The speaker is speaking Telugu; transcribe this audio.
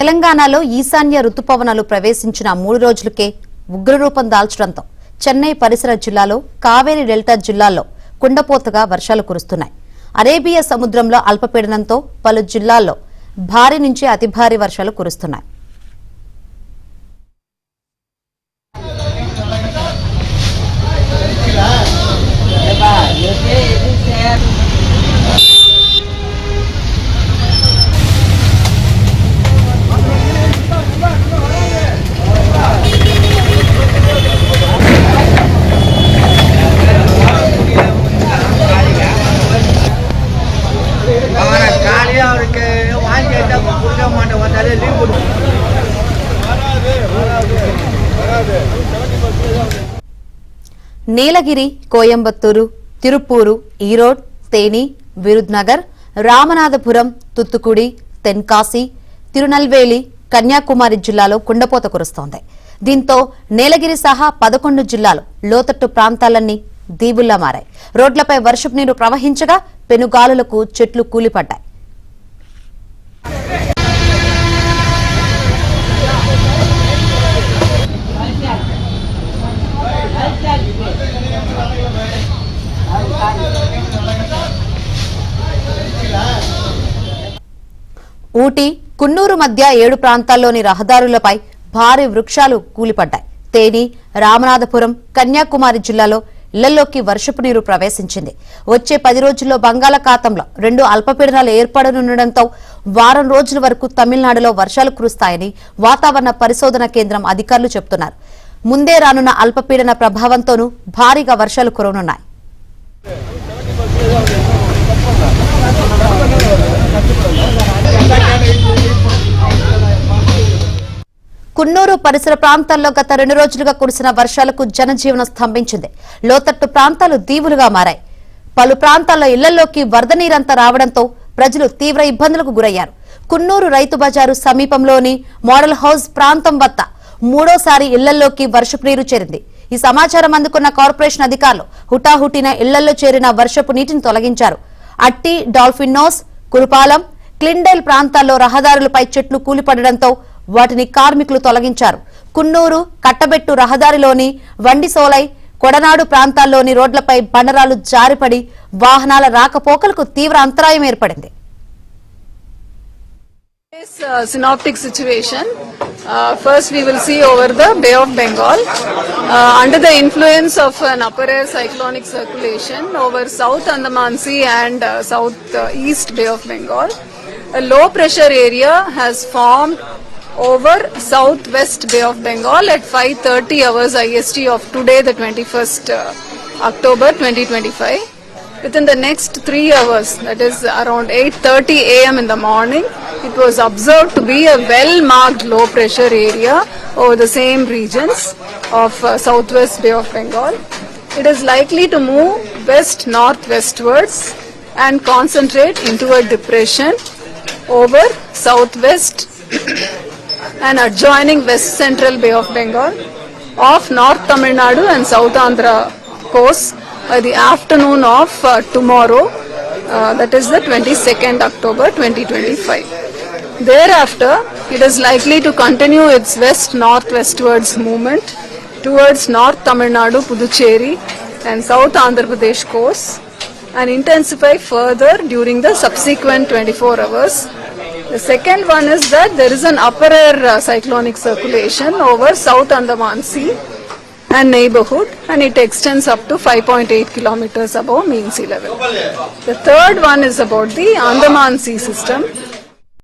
తెలంగాణలో ఈశాన్య రుతుపవనాలు ప్రవేశించిన 3 రోజులకే ఉగ్రరూపం దాల్చడంతో చెన్నై పరిసర జిల్లాలో కావేరీ డెల్టా జిల్లాల్లో కుండపోతగా వర్షాలు కురుస్తున్నాయి. అరేబియా సముద్రంలో అల్పపీడనంతో పలు జిల్లాల్లో భారీ నుంచి అతి భారీ వర్షాలు కురుస్తున్నాయి. నీలగిరి, కోయంబత్తూరు, తిరుపూరు, ఈరోడ్, తేని, విరుద్నగర్, రామనాథపురం, తుత్తుకుడి, తెన్కాసి, తిరునల్వేలి, కన్యాకుమారి జిల్లాలో కుండపోత కురుస్తోంది. దీంతో నీలగిరి సహా 11 జిల్లాలు లోతట్టు ప్రాంతాలన్నీ దీవుల్లా మారాయి. రోడ్లపై వర్షపు నీరు ప్రవహించగా పెనుగాలులకు చెట్లు కూలిపడ్డాయి. ఊటీ, కున్నూరు మధ్య 7 ప్రాంతాల్లోని రహదారులపై భారీ వృక్షాలు కూలిపడ్డాయి. తేని, రామనాథపురం, కన్యాకుమారి జిల్లాలో ఇళ్లలోకి వర్షపు నీరు ప్రవేశించింది. వచ్చే 10 రోజుల్లో బంగాళాఖాతంలో 2 అల్పపీడనాలు ఏర్పడనుండటంతో వారం రోజుల వరకు తమిళనాడులో వర్షాలు కురుస్తాయని వాతావరణ పరిశోధన కేంద్రం అధికారులు చెబుతున్నారు. ముందే రానున్న అల్పపీడన ప్రభావంతోనూ భారీగా వర్షాలు కురవనున్నాయి. కున్నూరు పరిసర ప్రాంతాల్లో గత 2 రోజులుగా కురిసిన వర్షాలకు జనజీవనం స్తంభించింది. లోతట్టు ప్రాంతాలు దీవులుగా మారాయి. పలు ప్రాంతాల్లో ఇళ్లలోకి వరద నీరంతా రావడంతో ప్రజలు తీవ్ర ఇబ్బందులకు గురయ్యారు. కున్నూరు రైతు బజారు సమీపంలోని మోడల్ హౌస్ ప్రాంతం వద్ద 3వ ఇళ్లలోకి వర్షపు నీరు చేరింది. ఈ సమాచారం అందుకున్న కార్పొరేషన్ అధికారులు హుటాహుటిన ఇళ్లలో చేరిన వర్షపు నీటిని తొలగించారు. అట్టి, డాల్ఫిన్ నోస్, కురుపాలెం, క్లిండైల్ ప్రాంతాల్లో రహదారులపై చెట్లు కూలిపడడంతో వాటిని కార్మికులు తొలగించారు. కున్నూరు, కట్టబెట్టు రహదారిలోని వండిసోలై, కొడనాడు ప్రాంతాల్లోని రోడ్లపై బండరాలు జారిపడి వాహనాల రాకపోకలకు తీవ్ర అంతరాయం ఏర్పడింది. Synoptic situation. First we will see over the Bay of Bengal. Under the influence of an upper air cyclonic circulation over South Andaman Sea and southeast Bay of Bengal, a low pressure area has formed over southwest Bay of Bengal at 5:30 hours IST of today, the 21st October 2025. Within the next 3 hours, that is around 8:30 a.m. in the morning, it was observed to be a well-marked low pressure area over the same regions of southwest Bay of Bengal. It is likely to move west-northwestwards and concentrate into a depression over southwest and adjoining west central Bay of Bengal off North Tamil Nadu and South Andhra coast by the afternoon of tomorrow, that is the 22nd October 2025. Thereafter, it is likely to continue its west-northwestwards movement towards North Tamil Nadu, Puducherry and South Andhra Pradesh coast and intensify further during the subsequent 24 hours. The second one is that there is an upper air cyclonic circulation over South Andaman Sea and neighborhood, and it extends up to 5.8 kilometers above mean sea level. The third one is about the Andaman Sea system.